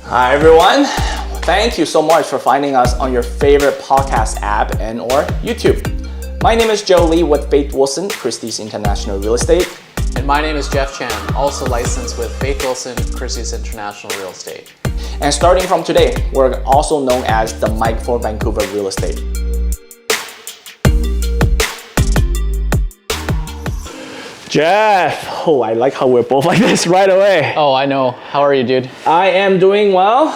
Hi everyone. Thank you so much for finding us on your favorite podcast app and or YouTube. My name is Joe Lee with Faith Wilson, Christie's International Real Estate. And my name is Jeff Chan, also licensed with Faith Wilson, Christie's International Real Estate. And starting from today, we're also known as the Mike for Vancouver Real Estate. Jeff, I like how we're both like this right away. Oh, I know. How are you, dude? I am doing well.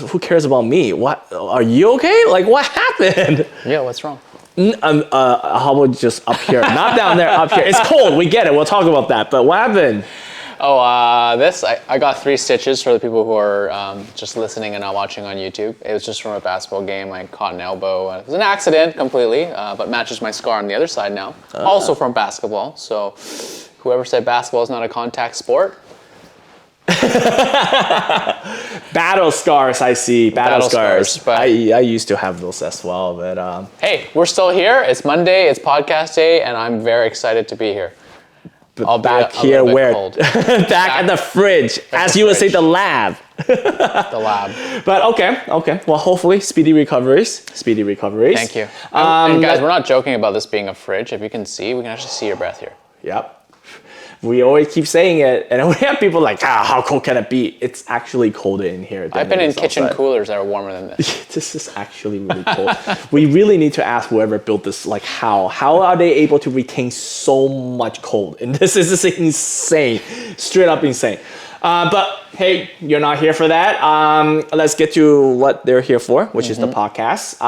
Who cares about me? What? Are you okay? Like, what happened? Yeah, what's wrong? How about just up here? Not down there, up here. It's cold. We get it. We'll talk about that. But what happened? Oh, I got 3 stitches for the people who are just listening and not watching on YouTube. It was just from a basketball game. I caught an elbow. It was an accident completely, but matches my scar on the other side now. Also from basketball. So whoever said basketball is not a contact sport. Battle scars, I see. Battle scars. But I used to have those as well. But hey, we're still here. It's Monday. It's podcast day, and I'm very excited to be here. I'll back here where? back at the fridge. As you would say, the lab. The lab. But okay. Well, hopefully, speedy recoveries. Thank you. And guys, we're not joking about this being a fridge. If you can see, we can actually see your breath here. Yep. We always keep saying it, and we have people like, how cold can it be? It's actually colder in here. I've been in kitchen coolers that are warmer than this. This is actually really cold. We really need to ask whoever built this, like how are they able to retain so much cold? And this is insane, straight up insane. But hey, you're not here for that. Let's get to what they're here for, which is the podcast.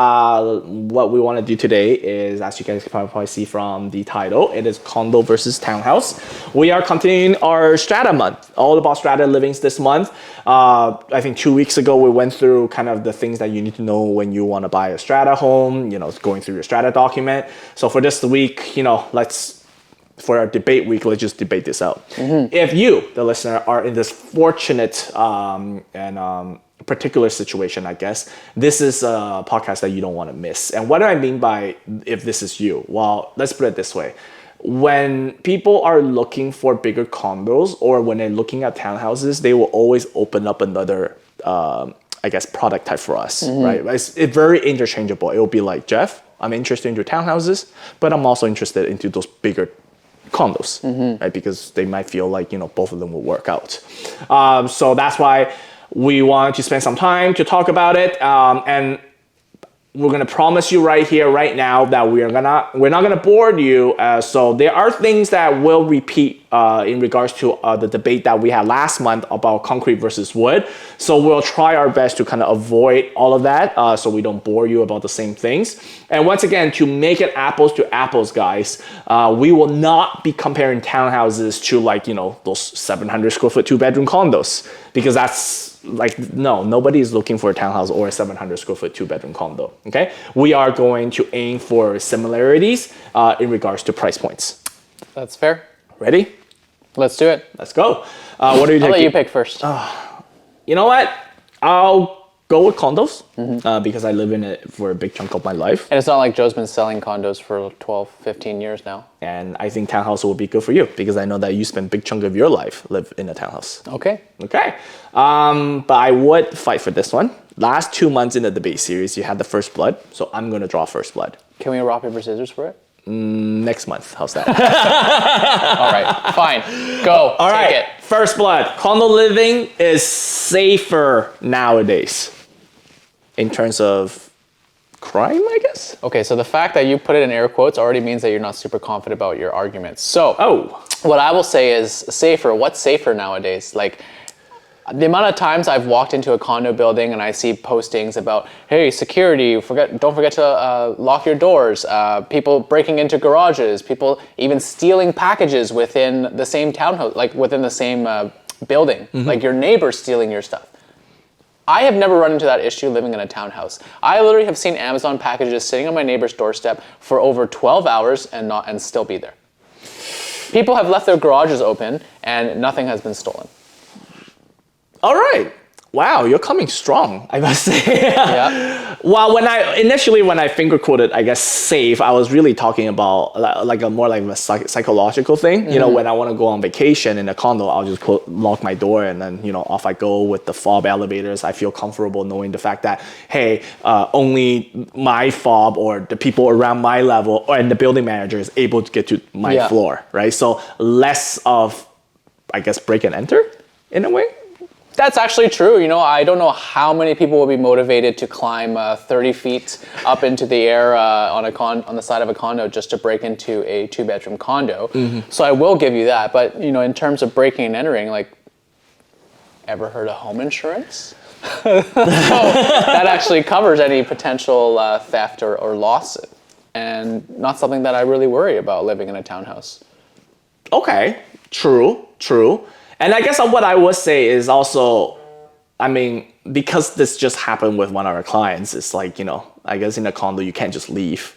What we want to do today is, as you guys can probably see from the title, it is Condo versus Townhouse. We are continuing our Strata month, all about Strata livings this month. I think 2 weeks ago, we went through kind of the things that you need to know when you want to buy a Strata home, going through your Strata document. So for this week, for our debate week, let's just debate this out. If you, the listener, are in this fortunate and particular situation, I guess, this is a podcast that you don't want to miss. And what do I mean by if this is you? Well, let's put it this way. When people are looking for bigger condos or when they're looking at townhouses, they will always open up another product type for us, right? It's very interchangeable. It will be like, Jeff, I'm interested in your townhouses, but I'm also interested into those bigger condos, right? Because they might feel like, both of them will work out. So that's why we wanted to spend some time to talk about it. And we're going to promise you right here, right now, that we're not going to bore you. So there are things that will repeat in regards to the debate that we had last month about concrete versus wood. So we'll try our best to kind of avoid all of that so we don't bore you about the same things. And once again, to make it apples to apples, guys, we will not be comparing townhouses to those 700 square foot 2-bedroom condos, because that's nobody is looking for a townhouse or a 700 square foot 2-bedroom condo, okay? We are going to aim for similarities in regards to price points. That's fair. Ready? Let's do it. Let's go. What are you taking? I'll let you pick first. You know what? I'll go with condos because I live in it for a big chunk of my life. And it's not like Joe's been selling condos for 12, 15 years now. And I think townhouse will be good for you because I know that you spend a big chunk of your life live in a townhouse. Okay. But I would fight for this one. Last 2 months in the debate series, you had the first blood. So I'm going to draw first blood. Can we rock, paper, scissors for it? Next month. How's that? All right. Fine. Go. All right. Take it. First blood. Condo living is safer nowadays in terms of crime, I guess. Okay, so the fact that you put it in air quotes already means that you're not super confident about your arguments. So, what I will say is safer. What's safer nowadays? Like, the amount of times I've walked into a condo building and I see postings about, hey, security, don't forget to lock your doors, people breaking into garages, people even stealing packages within the same townhouse, like within the same building, like your neighbor stealing your stuff. I have never run into that issue living in a townhouse. I literally have seen Amazon packages sitting on my neighbor's doorstep for over 12 hours and still be there. People have left their garages open and nothing has been stolen. All right. Wow, you're coming strong, I must say. Yeah. Well, when I finger quoted, I guess safe, I was really talking about like a more like a psychological thing. You know, when I want to go on vacation in a condo, I'll just lock my door and then, off I go with the fob elevators. I feel comfortable knowing the fact that, hey, only my fob or the people around my level and the building manager is able to get to my floor, right? So less of, I guess, break and enter in a way. That's actually true. I don't know how many people will be motivated to climb 30 feet up into the air on the side of a condo just to break into a 2-bedroom condo. So I will give you that. But, in terms of breaking and entering, like, ever heard of home insurance? So that actually covers any potential theft or loss, and not something that I really worry about living in a townhouse. Okay, true. And I guess what I would say is also, I mean, because this just happened with one of our clients, it's like, I guess in a condo, you can't just leave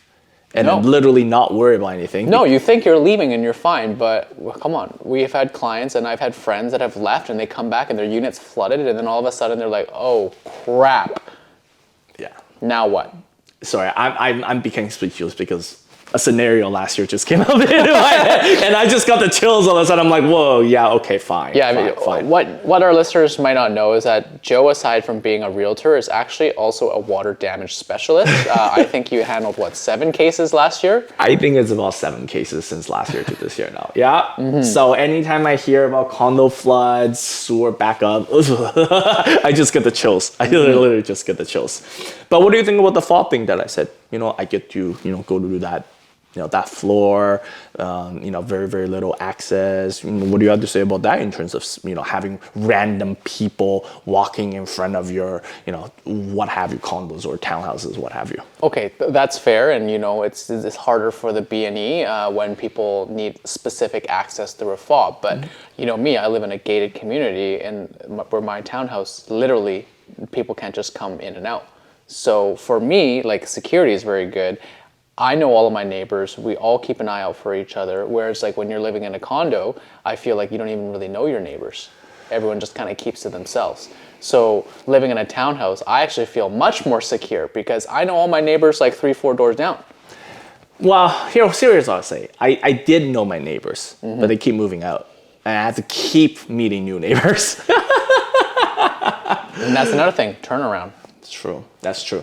and literally not worry about anything. No, you think you're leaving and you're fine, but come on. We've had clients and I've had friends that have left and they come back and their unit's flooded and then all of a sudden they're like, oh, crap. Yeah. Now what? Sorry, I'm becoming speechless because a scenario last year just came up into my head, and I just got the chills all of a sudden. I'm like, whoa, yeah, okay, fine. Yeah, fine. What our listeners might not know is that Joe, aside from being a realtor, is actually also a water damage specialist. I think you handled, 7 cases last year? I think it's about 7 cases since last year to this year now. Yeah. So anytime I hear about condo floods, sewer backup, I just get the chills. I literally just get the chills. But what do you think about the fob thing that I said? I get to, go to that. That floor, very, very little access. What do you have to say about that in terms of, having random people walking in front of your, what have you, condos or townhouses, what have you? Okay, that's fair. And, it's harder for the B&E when people need specific access through a fob. But, me, I live in a gated community and where my townhouse, literally, people can't just come in and out. So for me, like, security is very good. I know all of my neighbors. We all keep an eye out for each other. Whereas like when you're living in a condo, I feel like you don't even really know your neighbors. Everyone just kind of keeps to themselves. So living in a townhouse, I actually feel much more secure because I know all my neighbors like 3-4 doors down. Well, seriously, I'll say, I did know my neighbors, but they keep moving out. And I have to keep meeting new neighbors. And that's another thing, turnaround. It's true. That's true.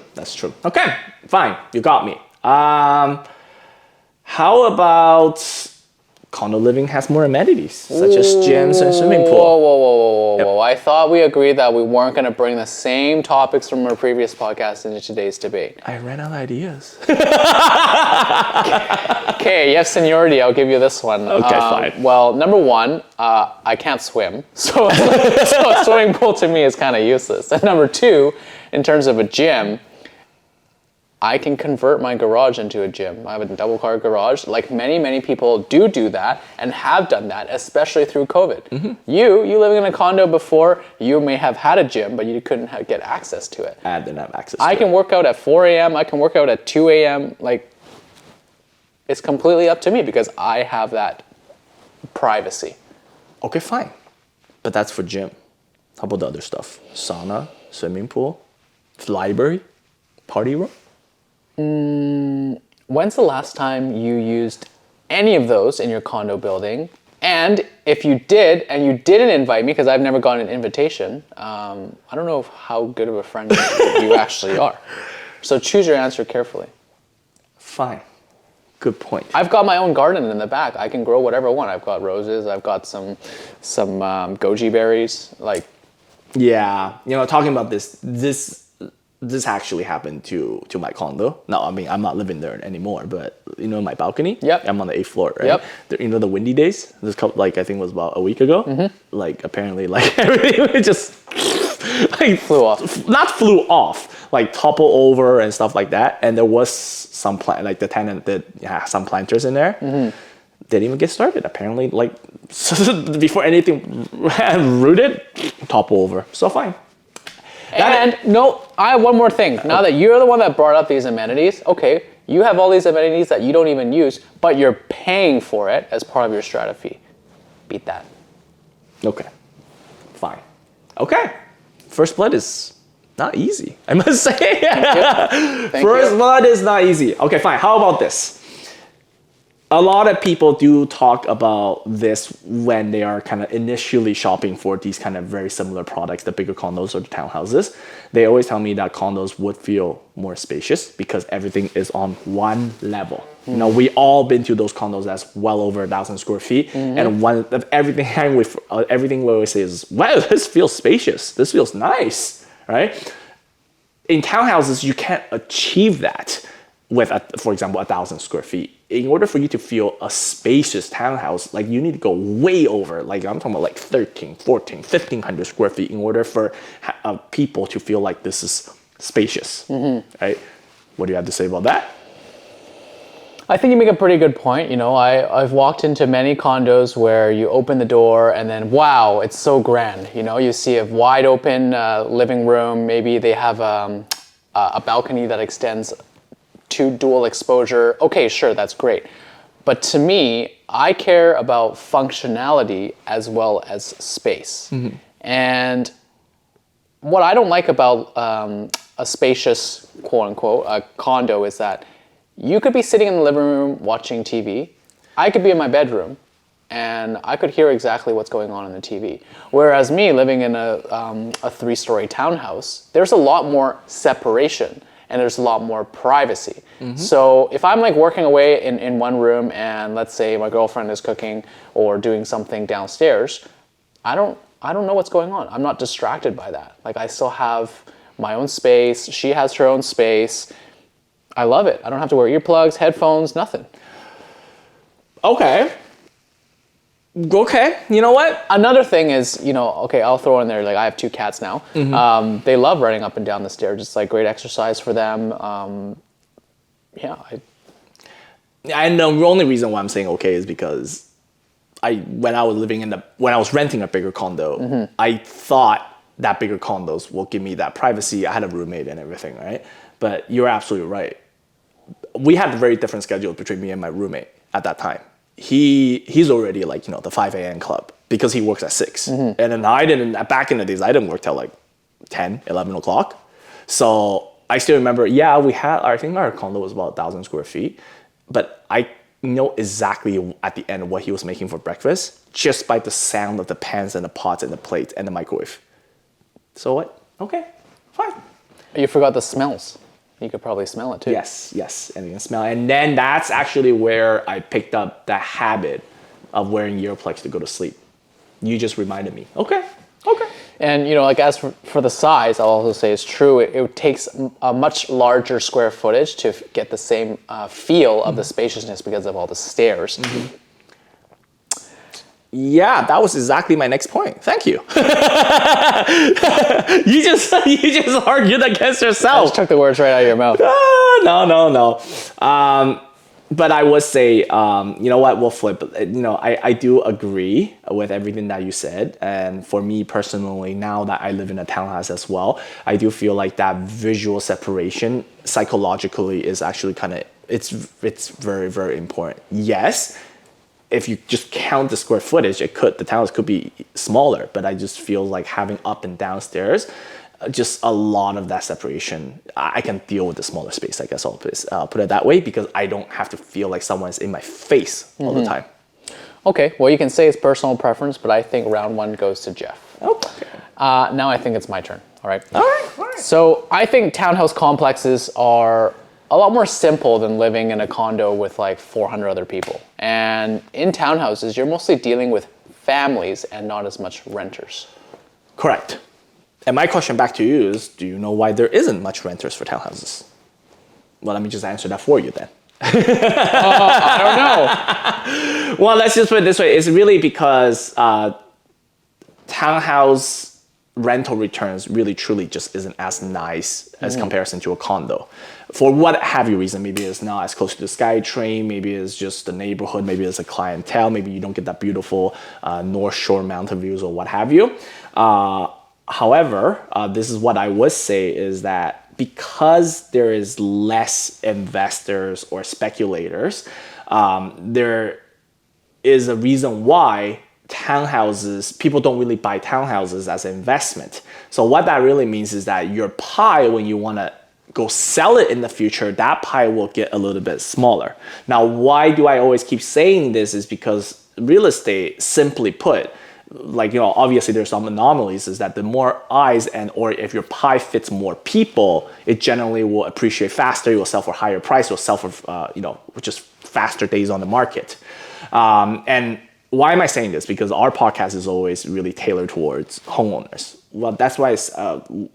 Okay, fine. You got me. How about condo living has more amenities, such as gyms and swimming pool? Whoa. I thought we agreed that we weren't going to bring the same topics from our previous podcast into today's debate. I ran out of ideas. Okay, you have seniority. I'll give you this one. Okay, fine. Well, number one, I can't swim. So a swimming pool to me is kind of useless. And number two, in terms of a gym, I can convert my garage into a gym. I have a double car garage. Like many people do that and have done that, especially through COVID. You living in a condo before, you may have had a gym, but you couldn't get access to it. I didn't have access to it. I can work out at 4 a.m. I can work out at 2 a.m. Like, it's completely up to me because I have that privacy. Okay, fine. But that's for gym. How about the other stuff? Sauna, swimming pool, library, party room? When's the last time you used any of those in your condo building? And if you did, and you didn't invite me, because I've never gotten an invitation, I don't know how good of a friend you actually are. So choose your answer carefully. Fine. Good point. I've got my own garden in the back. I can grow whatever I want. I've got roses. I've got some goji berries. Like, yeah, talking about this actually happened to my condo. No, I mean, I'm not living there anymore, but my balcony. Yep. I'm on the 8th floor, right? Yep. The windy days. This couple, I think it was about a week ago. Like apparently, everything just flew off. Not flew off, toppled over and stuff like that. And there was some plant, the tenant did some planters in there. Didn't even get started. Apparently, before anything rooted, topple over. So fine. And no, I have one more thing. Now that you're the one that brought up these amenities, okay, you have all these amenities that you don't even use, but you're paying for it as part of your strata fee. Beat that. Okay. Fine. Okay. First blood is not easy, I must say. Thank First you. blood is not easy. Okay, fine. How about this? A lot of people do talk about this when they are kind of initially shopping for these kind of very similar products, the bigger condos or the townhouses. They always tell me that condos would feel more spacious because everything is on one level. You know, we all been to those condos that's well over 1,000 square feet, and one of everything we always say is, "Wow, this feels spacious. This feels nice," right? In townhouses, you can't achieve that with, for example, 1,000 square feet. In order for you to feel a spacious townhouse, like you need to go way over, like I'm talking about like 13, 14, 1,500 square feet in order for people to feel like this is spacious, right? What do you have to say about that? I think you make a pretty good point. You know, I've walked into many condos where you open the door and then, wow, it's so grand. You know, you see a wide open living room. Maybe they have a balcony that extends to dual exposure. Okay, sure, that's great. But to me, I care about functionality as well as space. And what I don't like about a spacious, quote unquote, a condo is that you could be sitting in the living room watching TV. I could be in my bedroom and I could hear exactly what's going on in the TV. Whereas me living in a 3-story townhouse, there's a lot more separation and there's a lot more privacy. So if I'm like working away in one room and let's say my girlfriend is cooking or doing something downstairs, I don't know what's going on. I'm not distracted by that. Like I still have my own space. She has her own space. I love it. I don't have to wear earplugs, headphones, nothing. Okay, you know what? Another thing is, you know, okay, I'll throw in there, like I have 2 cats now. They love running up and down the stairs. It's like great exercise for them. And the only reason why I'm saying okay is because when I was renting a bigger condo, I thought that bigger condos will give me that privacy. I had a roommate and everything, right? But you're absolutely right. We had a very different schedule between me and my roommate at that time. He's already like, you know, the 5 a.m. club because he works at 6. And then back in the days, I didn't work till like 10, 11 o'clock. So I still remember, I think our condo was about 1,000 square feet, but I know exactly at the end what he was making for breakfast just by the sound of the pans and the pots and the plates and the microwave. So what? Okay, fine. You forgot the smells. You could probably smell it too. Yes, and you can smell it. And then that's actually where I picked up the habit of wearing earplugs to go to sleep. You just reminded me. Okay. And you know, like as for the size, I'll also say it's true. It takes a much larger square footage to get the same feel of the spaciousness because of all the stairs. Yeah, that was exactly my next point. Thank you. you just argued against yourself. I just took the words right out of your mouth. No. But I would say, you know what, we'll flip. You know, I do agree with everything that you said. And for me personally, now that I live in a townhouse as well, I do feel like that visual separation psychologically is actually it's very, very important. Yes, if you just count the square footage, the townhouse could be smaller, but I just feel like having up and downstairs, just a lot of that separation, I can deal with the smaller space, I guess I'll put it that way, because I don't have to feel like someone's in my face all the time. Okay, well you can say it's personal preference, but I think round 1 goes to Jeff. Okay. Now I think it's my turn, all right? All right. So I think townhouse complexes are a lot more simple than living in a condo with like 400 other people. And in townhouses, you're mostly dealing with families and not as much renters. Correct. And my question back to you is, do you know why there isn't much renters for townhouses? Well, let me just answer that for you then. I don't know. Well, let's just put it this way. It's really because townhouse rental returns really truly just isn't as nice as comparison to a condo. For what have you reason, maybe it's not as close to the SkyTrain, maybe it's just the neighborhood, maybe it's a clientele, maybe you don't get that beautiful North Shore mountain views or what have you. However, this is what I would say is that because there is less investors or speculators, there is a reason why townhouses, people don't really buy townhouses as an investment. So what that really means is that your pie, when you want to go sell it in the future, that pie will get a little bit smaller. Now, why do I always keep saying this is because real estate, simply put, like, obviously there's some anomalies, is that the more eyes or if your pie fits more people, it generally will appreciate faster, it will sell for higher price, it will sell for, just faster days on the market. And why am I saying this? Because our podcast is always really tailored towards homeowners. Well, that's why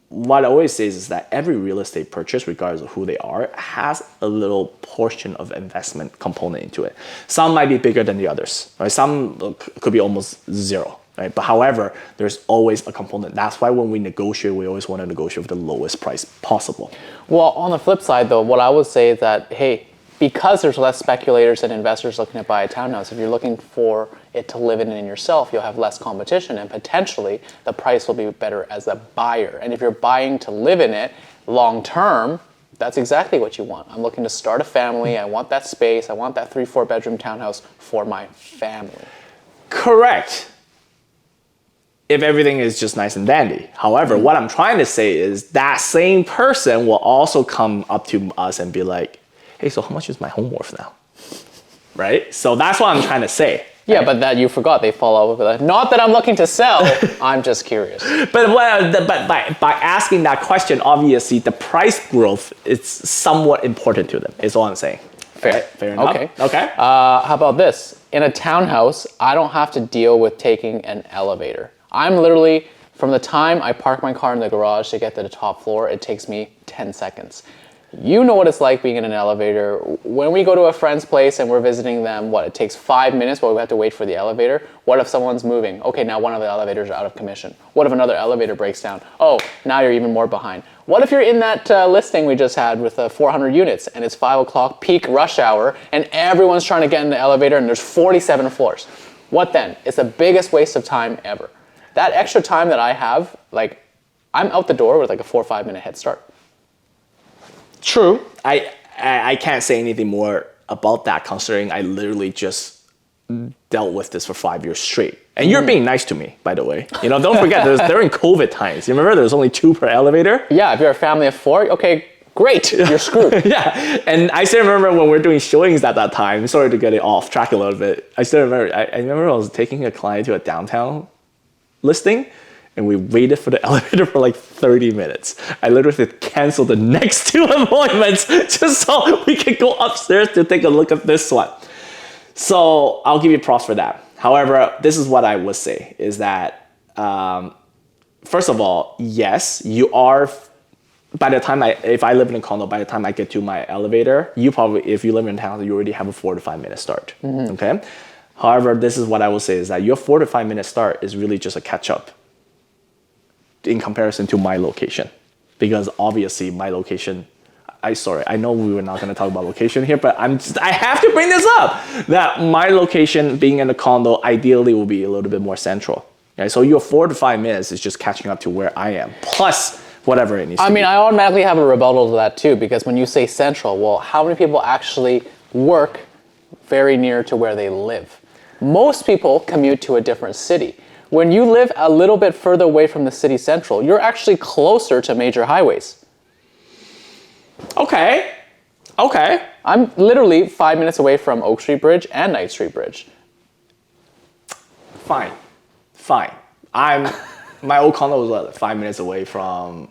what I always say is that every real estate purchase, regardless of who they are, has a little portion of investment component into it. Some might be bigger than the others, right? Some could be almost zero, right? But however, there's always a component. That's why when we negotiate, we always want to negotiate with the lowest price possible. Well, on the flip side though, what I would say is that, hey, because there's less speculators and investors looking to buy a townhouse, if you're looking for it to live in yourself, you'll have less competition and potentially the price will be better as a buyer. And if you're buying to live in it long term, that's exactly what you want. I'm looking to start a family. I want that space. I want that 3-4 bedroom townhouse for my family. Correct. If everything is just nice and dandy. However, what I'm trying to say is that same person will also come up to us and be like, hey, so how much is my home worth now? Right? So that's what I'm trying to say. Yeah, right? but that you forgot, they follow up with that. Not that I'm looking to sell, I'm just curious. But by asking that question, obviously the price growth is somewhat important to them, is all I'm saying. Fair. Right? Fair enough. Okay. How about this? In a townhouse, I don't have to deal with taking an elevator. I'm literally, from the time I park my car in the garage to get to the top floor, it takes me 10 seconds. You know what it's like being in an elevator. When we go to a friend's place and we're visiting them, it takes 5 minutes, but we have to wait for the elevator. What if someone's moving? Okay, now one of the elevators are out of commission. What if another elevator breaks down? Oh, now you're even more behind. What if you're in that listing we just had with 400 units and it's 5 o'clock peak rush hour and everyone's trying to get in the elevator and there's 47 floors? What then? It's the biggest waste of time ever. That extra time that I have, I'm out the door with a 4 or 5 minute head start. True. I can't say anything more about that, considering I literally just dealt with this for 5 years straight. And you're being nice to me, by the way. Don't forget, during COVID times. You remember there was only 2 per elevator? Yeah, if you're a family of 4, okay, great, you're screwed. Yeah, and I still remember when we were doing showings at that time. Sorry to get it off track a little bit. I still remember. I remember I was taking a client to a downtown listing, and we waited for the elevator for 30 minutes. I literally had to cancel the next 2 appointments just so we could go upstairs to take a look at this one. So I'll give you props for that. However, this is what I would say, is that, first of all, yes, you are, by the time if I live in a condo, by the time I get to my elevator, you probably, if you live in town, you already have a 4 to 5 minute start, okay? However, this is what I will say, is that your 4 to 5 minute start is really just a catch up in comparison to my location, because obviously my location, I know we were not going to talk about location here, but I have to bring this up, that my location being in a condo ideally will be a little bit more central. Okay? So your 4 to 5 minutes is just catching up to where I am, plus whatever it needs to be. I automatically have a rebuttal to that too, because when you say central, well, how many people actually work very near to where they live? Most people commute to a different city. When you live a little bit further away from the city central, you're actually closer to major highways. Okay. I'm literally 5 minutes away from Oak Street Bridge and Knight Street Bridge. Fine. My old condo was 5 minutes away from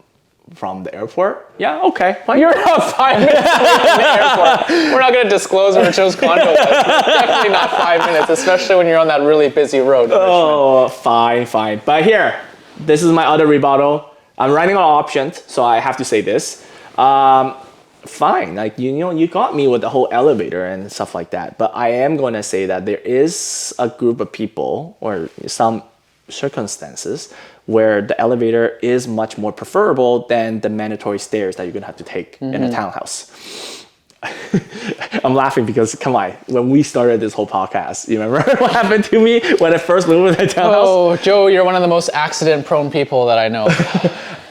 the airport. Yeah, okay. Fine. You're not 5 minutes away from the airport. We're not going to disclose where Joe's condo was. Definitely not 5 minutes, especially when you're on that really busy road. Oh, fine. But here, this is my other rebuttal. I'm running on options, so I have to say this. Fine, you got me with the whole elevator and stuff like that. But I am going to say that there is a group of people or some circumstances where the elevator is much more preferable than the mandatory stairs that you're gonna have to take in a townhouse. I'm laughing because, come on, when we started this whole podcast, you remember what happened to me when I first moved into the townhouse? Oh, Joe, you're one of the most accident-prone people that I know.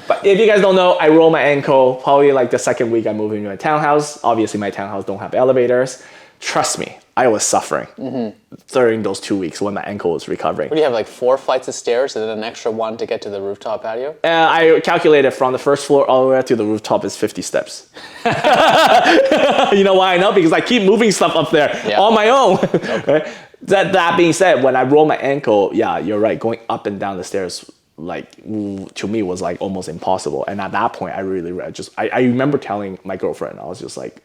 But if you guys don't know, I rolled my ankle probably the second week I moved into a townhouse. Obviously, my townhouse don't have elevators. Trust me, I was suffering during those 2 weeks when my ankle was recovering. What do you have, like 4 flights of stairs and then an extra one to get to the rooftop patio? I calculated from the first floor all the way up to the rooftop is 50 steps. You know why I know? Because I keep moving stuff up there on my own. Okay. That being said, when I rolled my ankle, yeah, you're right. Going up and down the stairs, like to me was like almost impossible. And at that point, I remember telling my girlfriend, I was just like,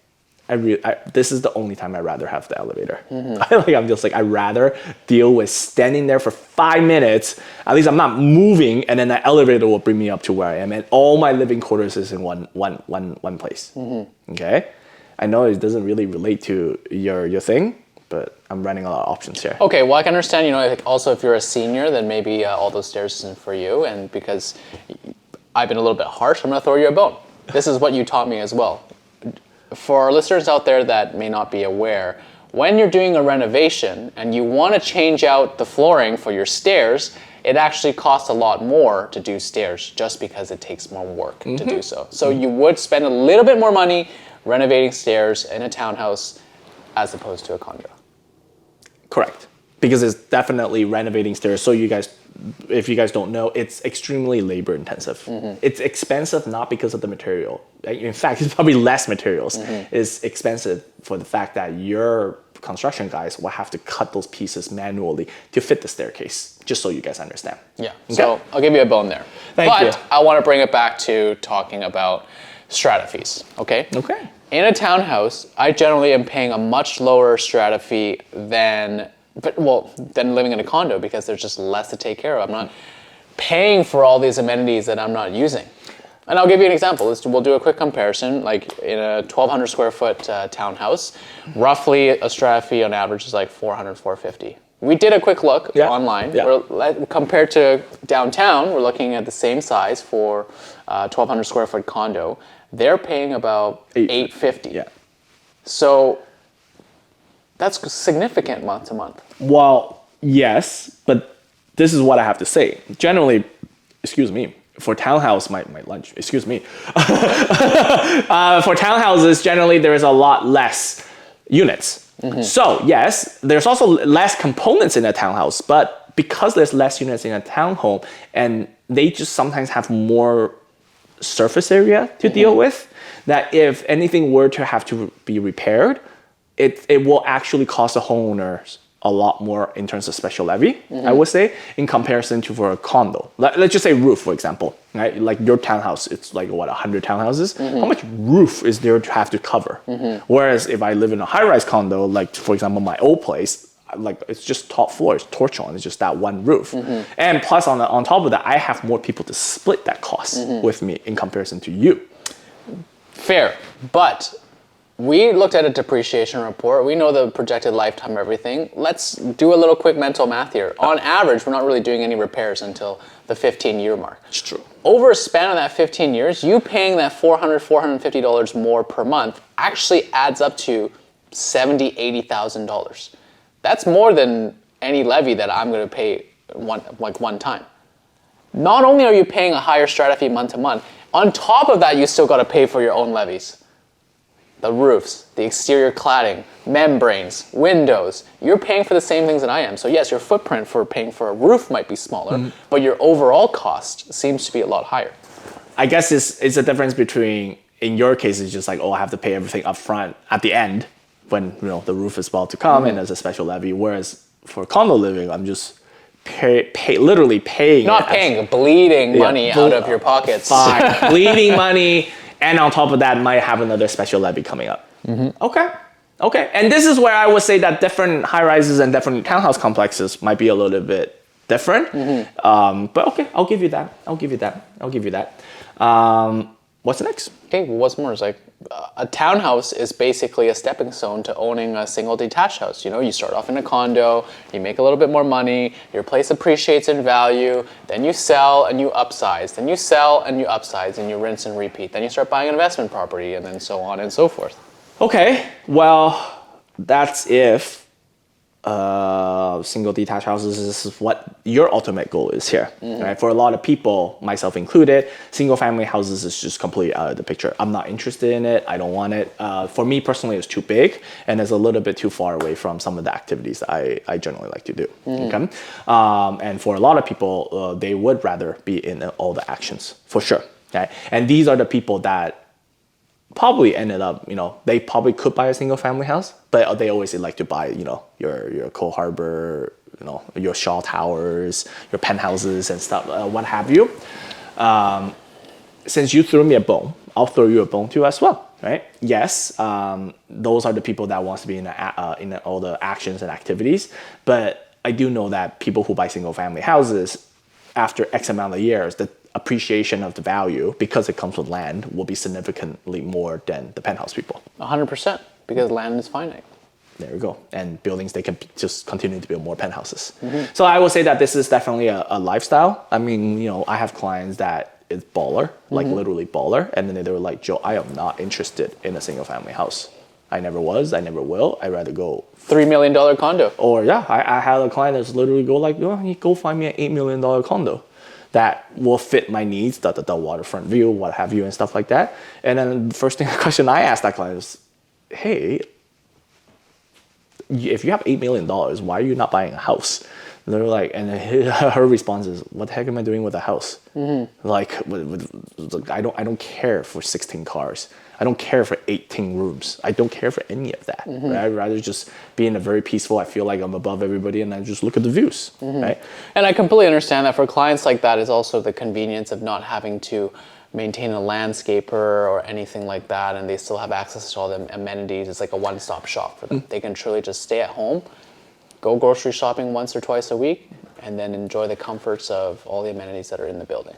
this is the only time I'd rather have the elevator. I'm just like, I'd rather deal with standing there for 5 minutes. At least I'm not moving, and then the elevator will bring me up to where I am. And all my living quarters is in one place. Okay? I know it doesn't really relate to your thing, but I'm running a lot of options here. Okay, well, I can understand, like also if you're a senior, then maybe all those stairs isn't for you. And because I've been a little bit harsh, I'm gonna throw you a bone. This is what you taught me as well. For our listeners out there that may not be aware, when you're doing a renovation and you want to change out the flooring for your stairs, it actually costs a lot more to do stairs just because it takes more work to do so. So you would spend a little bit more money renovating stairs in a townhouse as opposed to a condo. Correct. Because it's definitely renovating stairs. So if you guys don't know, it's extremely labor intensive. It's expensive not because of the material. In fact, it's probably less materials. It's expensive for the fact that your construction guys will have to cut those pieces manually to fit the staircase, just so you guys understand. Yeah, okay. So I'll give you a bone there. Thank you. But I want to bring it back to talking about strata fees, okay? Okay. In a townhouse, I generally am paying a much lower strata fee than living in a condo because there's just less to take care of. I'm not paying for all these amenities that I'm not using. And I'll give you an example. We'll do a quick comparison. Like in a 1,200 square foot townhouse, roughly a strata fee on average is like $400, $450. We did a quick look online. Compared to downtown, we're looking at the same size for 1,200 square foot condo. They're paying about $850. Yeah. So that's significant month to month. Well, yes, but this is what I have to say. Generally, for townhouse, my lunch, for townhouses, generally there is a lot less units. So yes, there's also less components in a townhouse, but because there's less units in a townhome, and they just sometimes have more surface area to deal with, that if anything were to have to be repaired, it will actually cost the homeowners a lot more in terms of special levy, I would say, in comparison to for a condo. Let's just say roof, for example, right? Like your townhouse, it's like 100 townhouses. How much roof is there to have to cover? Whereas if I live in a high-rise condo, like for example, my old place, like it's just top floor, it's torch on, it's just that one roof. And plus on top of that, I have more people to split that cost with me in comparison to you. Fair, but we looked at a depreciation report. We know the projected lifetime of everything. Let's do a little quick mental math here. On average, we're not really doing any repairs until the 15-year mark. It's true. Over a span of that 15 years, you paying that $400, $450 more per month actually adds up to $70,000, $80,000. That's more than any levy that I'm going to pay one time. Not only are you paying a higher strata fee month to month, on top of that, you still got to pay for your own levies. The roofs, the exterior cladding, membranes, windows. You're paying for the same things that I am. So yes, your footprint for paying for a roof might be smaller, but your overall cost seems to be a lot higher. I guess it's a difference between, in your case, it's just like, I have to pay everything up front at the end when the roof is about to come and there's a special levy. Whereas for condo living, I'm just literally paying. Not paying, bleeding money out of your pockets. Fine, bleeding money. And on top of that, might have another special levy coming up. Okay. And this is where I would say that different high-rises and different townhouse complexes might be a little bit different. But okay, I'll give you that. What's next? Okay, well, what's more is like a townhouse is basically a stepping stone to owning a single detached house. You start off in a condo, you make a little bit more money, your place appreciates in value, then you sell and you upsize, then you sell and you upsize and you rinse and repeat. Then you start buying an investment property and then so on and so forth. Okay, well, that's if single detached houses is what your ultimate goal is here, right? For a lot of people, myself included, single family houses is just completely out of the picture. I'm not interested in it. I don't want it. For me personally, it's too big and it's a little bit too far away from some of the activities that I generally like to do. Okay, and for a lot of people, they would rather be in all the actions for sure. Okay, and these are the people that probably ended up, they probably could buy a single family house, but they always like to buy, your Cole Harbor, your Shaw Towers, your penthouses and stuff, what have you. Since you threw me a bone, I'll throw you a bone too as well, right? Yes, those are the people that wants to be in all the actions and activities, but I do know that people who buy single family houses, after X amount of years, the appreciation of the value, because it comes with land, will be significantly more than the penthouse people. 100%, because land is finite. There we go. And buildings, they can just continue to build more penthouses. So I will say that this is definitely a lifestyle. I mean, I have clients that is baller, like literally baller. And then they were like, Joe, I am not interested in a single family house. I never was, I never will. I'd rather go $3 million condo. Or I had a client that's literally go find me an $8 million condo that will fit my needs, the waterfront view, what have you, and stuff like that. And then the first question I asked that client is, hey, if you have $8 million, why are you not buying a house? And they're like, and her response is, what the heck am I doing with a house? Like, I don't care for 16 cars. I don't care for 18 rooms. I don't care for any of that. Right? I'd rather just be in a very peaceful, I feel like I'm above everybody, and I just look at the views, right? And I completely understand that for clients like that is also the convenience of not having to maintain a landscaper or anything like that, and they still have access to all the amenities. It's like a one-stop shop for them. They can truly just stay at home, go grocery shopping once or twice a week, and then enjoy the comforts of all the amenities that are in the building.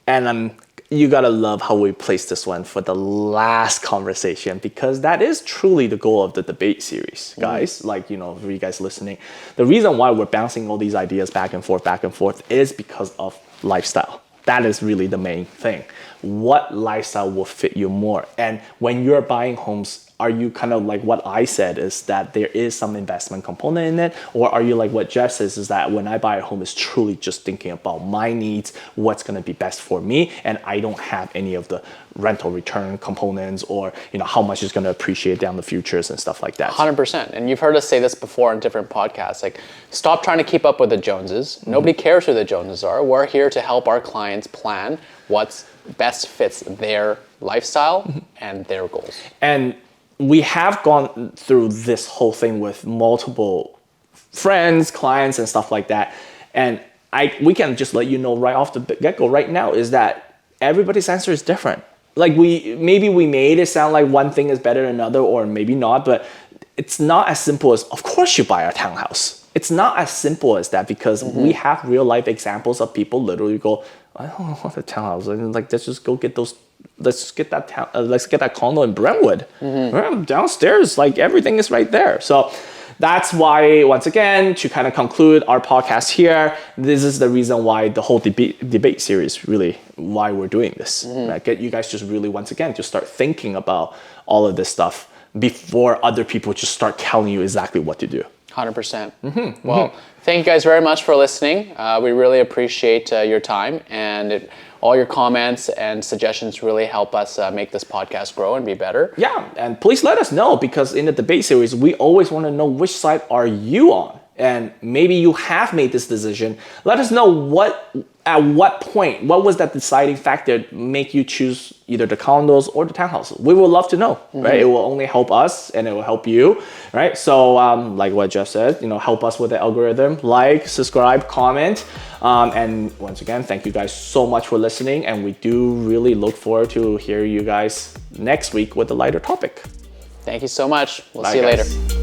And you gotta love how we placed this one for the last conversation, because that is truly the goal of the debate series, guys. Like, for you guys listening, the reason why we're bouncing all these ideas back and forth is because of lifestyle. That is really the main thing. What lifestyle will fit you more? And when you're buying homes, are you kind of like what I said, is that there is some investment component in it? Or are you like what Jeff says, is that when I buy a home, it's truly just thinking about my needs, what's going to be best for me, and I don't have any of the rental return components or how much is going to appreciate down the futures and stuff like that. 100%. And you've heard us say this before on different podcasts, like, stop trying to keep up with the Joneses. Nobody cares who the Joneses are. We're here to help our clients plan what's best fits their lifestyle and their goals. And we have gone through this whole thing with multiple friends, clients, and stuff like that. And we can just let you know right off the get-go right now is that everybody's answer is different. Like we made it sound like one thing is better than another, or maybe not, but it's not as simple as, of course you buy a townhouse. It's not as simple as that, because we have real life examples of people literally go, I don't want a townhouse. And like, let's just go get those. Let's get that condo in Brentwood. Downstairs, like everything is right there. So that's why, once again, to kind of conclude our podcast here, this is the reason why the whole debate series, really why we're doing this. Right? Get you guys just really, once again, to start thinking about all of this stuff before other people just start telling you exactly what to do. 100%. Well, thank you guys very much for listening. We really appreciate your time, and all your comments and suggestions really help us make this podcast grow and be better. Yeah, and please let us know, because in the debate series, we always want to know which side are you on. And maybe you have made this decision. Let us know at what point, what was that deciding factor make you choose either the condos or the townhouses. We would love to know, right? It will only help us and it will help you, right? So like what Jeff said, help us with the algorithm, like, subscribe, comment. And once again, thank you guys so much for listening. And we do really look forward to hear you guys next week with a lighter topic. Thank you so much. We'll Bye, see you guys. later.